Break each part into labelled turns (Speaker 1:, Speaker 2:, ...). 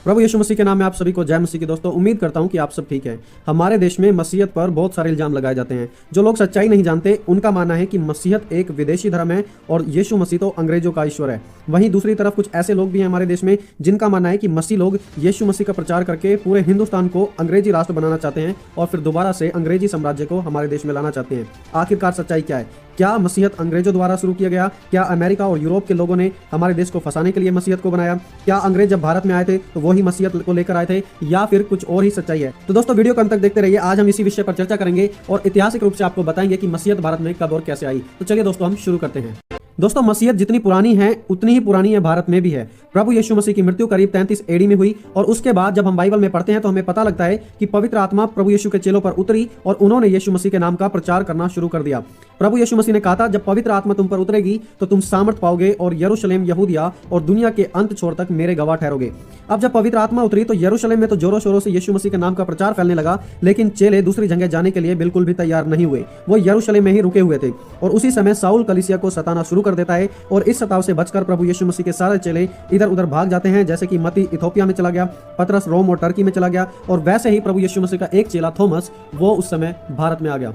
Speaker 1: प्रभु यीशु मसीह के नाम में आप सभी को जय मसीह की। दोस्तों उम्मीद करता हूं कि आप सब ठीक हैं। हमारे देश में मसीहत पर बहुत सारे इल्जाम लगाए जाते हैं। जो लोग सच्चाई नहीं जानते उनका मानना है कि मसीहत एक विदेशी धर्म है और यीशु मसीह तो अंग्रेजों का ईश्वर है। वहीं दूसरी तरफ कुछ ऐसे लोग भी हैं हमारे देश में जिनका मानना है कि मसीह लोग यीशु मसीह का प्रचार करके पूरे हिंदुस्तान को अंग्रेजी राष्ट्र बनाना चाहते हैं और फिर दोबारा से अंग्रेजी साम्राज्य को हमारे देश में लाना चाहते हैं। आखिरकार सच्चाई क्या है? क्या मसीहत अंग्रेजों द्वारा शुरू किया गया? क्या अमेरिका और यूरोप के लोगों ने हमारे देश को फंसाने के लिए मसीहत को बनाया? क्या अंग्रेज जब भारत में आए थे तो वही मसीहत को लेकर आए थे या फिर कुछ और ही सच्चाई है? तो दोस्तों वीडियो को अंत तक देखते रहिए। आज हम इसी विषय पर चर्चा करेंगे और ऐतिहासिक रूप से आपको बताएंगे कि मसीहत भारत में कब और कैसे आई। तो चलिए दोस्तों हम शुरू करते हैं। दोस्तों मसीहत जितनी पुरानी है उतनी ही पुरानी है भारत में भी है। प्रभु यीशु मसीह की मृत्यु करीब 33 एडी में हुई और उसके बाद जब हम बाइबल में पढ़ते हैं तो हमें पता लगता है कि पवित्र आत्मा प्रभु यीशु के चेलों पर उतरी और उन्होंने यीशु मसीह के नाम का प्रचार करना शुरू कर दिया। प्रभु यीशु मसीह ने कहा था, जब पवित्र आत्मा तुम पर उतरेगी तो तुम सामर्थ पाओगे और यरूशलेम, यहूदिया और दुनिया के अंत छोर तक मेरे गवाह ठहरोगे। अब जब पवित्र आत्मा उतरी तो यरूशलेम में तो जोरों शोरों से यीशु मसीह के नाम का प्रचार फैलने लगा, लेकिन चेले दूसरी जगह जाने के लिए बिल्कुल भी तैयार नहीं हुए। वो यरूशलेम में ही रुके हुए थे और उसी समय साउल कलीसिया को सताना शुरू कर देता है और इस सताव से बचकर प्रभु यीशु मसीह के सारे चेले इधर उधर भाग जाते हैं। जैसे कि मती इथोपिया में चला गया, पतरस रोम और टर्की में चला गया और वैसे ही प्रभु यीशु मसीह का एक चेला थॉमस वो उस समय भारत में आ गया।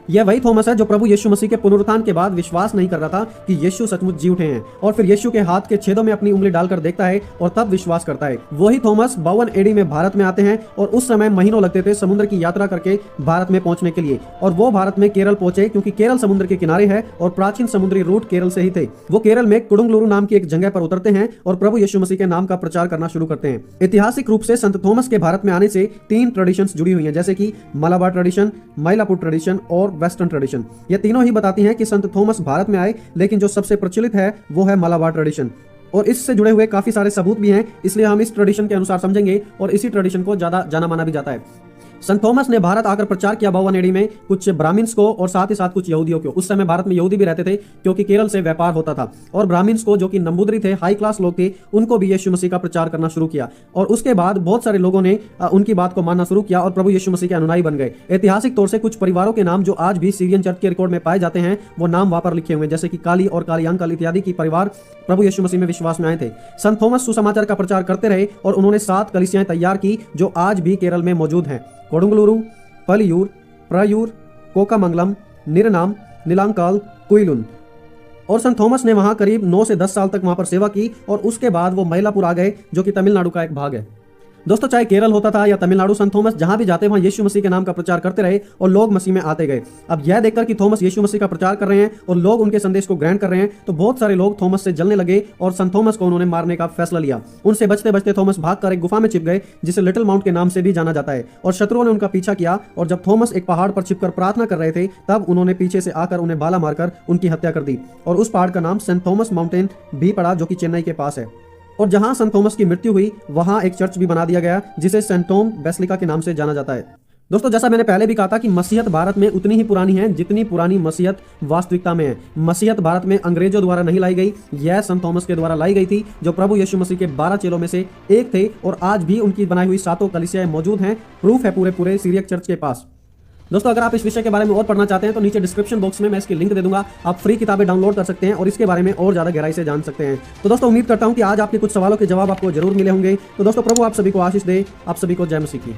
Speaker 1: यह वही थॉमस है जो प्रभु यीशु मसीह के पुनरुत्थान के बाद विश्वास नहीं कर रहा था कि यीशु सचमुच जी उठे हैं और फिर यीशु के हाथ के छेदों में अपनी उंगली डालकर देखता है और तब विश्वास करता है। वही थॉमस 52 एडी में भारत में आते हैं और उस समय महीनों लगते थे समुद्र की यात्रा करके भारत में पहुंचने के लिए और वो भारत में केरल पहुंचे क्योंकि केरल समुद्र के किनारे है और प्राचीन समुद्री रूट केरल से ही थे। वो केरल में कुडुंगलुरु नाम की एक जगह पर उतरते हैं और प्रभु यीशु मसीह के नाम का प्रचार करना शुरू करते हैं। ऐतिहासिक रूप से संत थॉमस के भारत में आने से 3 ट्रेडिशंस जुड़ी हुई हैं, जैसे कि मलाबार ट्रेडिशन, मइलापुर ट्रेडिशन और वेस्टर्न ट्रेडिशन। ये तीनों ही बताती हैं कि संत थॉमस भारत में आए, लेकिन जो सबसे प्रचलित है वो है मलाबार ट्रेडिशन और इससे जुड़े हुए काफी सारे सबूत भी हैं, इसलिए हम इस ट्रेडिशन के अनुसार समझेंगे और इसी ट्रेडिशन को ज्यादा जाना माना भी जाता है। संत थॉमस ने भारत आकर प्रचार किया 52 एडी में कुछ ब्राह्मण्स को और साथ ही साथ कुछ यहूदियों को। उस समय भारत में यहूदी भी रहते थे क्योंकि केरल से व्यापार होता था और ब्राह्मण्स को जो कि नंबूदरी थे, हाई क्लास लोग थे, उनको भी यीशु मसीह का प्रचार करना शुरू किया और उसके बाद बहुत सारे लोगों ने उनकी बात को मानना शुरू किया और प्रभु यीशु मसीह के अनुयायी बन गए। ऐतिहासिक तौर से कुछ परिवारों के नाम जो आज भी सीरियन चर्च के रिकॉर्ड में पाए जाते हैं वो नाम वहां पर लिखे हुए, जैसे कि काली और कालियांकल इत्यादि की परिवार प्रभु यीशु मसीह में विश्वास में आए थे। संत थॉमस सुसमाचार का प्रचार करते रहे और उन्होंने 7 कलीसियाएं तैयार की जो आज भी केरल में मौजूद हैं। कोडुंगलुरु, पलियूर, प्रयूर, कोकामंगलम, निरनाम, नीलांकाल, कुइलुन। और संत थॉमस ने वहां करीब 9 से 10 साल तक वहां पर सेवा की और उसके बाद वो मइलापुर आ गए जो कि तमिलनाडु का एक भाग है। दोस्तों चाहे केरल होता था या तमिलनाडु, संत थॉमस जहां भी जाते वहां यीशु मसीह के नाम का प्रचार करते रहे और लोग मसीह में आते गए। अब यह देखकर कि थॉमस यीशु मसीह का प्रचार कर रहे हैं और लोग उनके संदेश को ग्रहण कर रहे हैं तो बहुत सारे लोग थॉमस से जलने लगे और संत थॉमस को उन्होंने मारने का फैसला लिया। उनसे बचते बचते थॉमस भागकर एक गुफा में छिप गए जिसे लिटिल माउंट के नाम से भी जाना जाता है और शत्रुओं ने उनका पीछा किया और जब थॉमस एक पहाड़ पर छिपकर प्रार्थना कर रहे थे तब उन्होंने पीछे से आकर उन्हें भाला मारकर उनकी हत्या कर दी और उस पहाड़ का नाम सेंट थॉमस माउंटेन भी पड़ा जो कि चेन्नई के पास है। और जहां संत थॉमस की मृत्यु हुई वहां एक चर्च भी बना दिया गया जिसे सेंट थॉम बेसिलिका के नाम से जाना जाता है। दोस्तों जैसा मैंने पहले भी कहा था कि मसीहत भारत में उतनी ही पुरानी है जितनी पुरानी मसीहत वास्तविकता में है। मसीहत भारत में अंग्रेजों द्वारा नहीं लाई गई, यह संत थॉमस के द्वारा लाई गई थी जो प्रभु यीशु मसीह के 12 चेलों में से एक थे और आज भी उनकी बनाई हुई 7 कलीसियाएं मौजूद हैं। प्रूफ है पूरे सीरियक चर्च के पास। दोस्तों अगर आप इस विषय के बारे में और पढ़ना चाहते हैं तो नीचे डिस्क्रिप्शन बॉक्स में मैं इसकी लिंक दे दूंगा, आप फ्री किताबें डाउनलोड कर सकते हैं और इसके बारे में और ज्यादा गहराई से जान सकते हैं। तो दोस्तों उम्मीद करता हूं कि आज आपके कुछ सवालों के जवाब आपको जरूर मिले होंगे। तो दोस्तों प्रभु आप सभी को आशीष दे। आप सभी को जय मसीह की।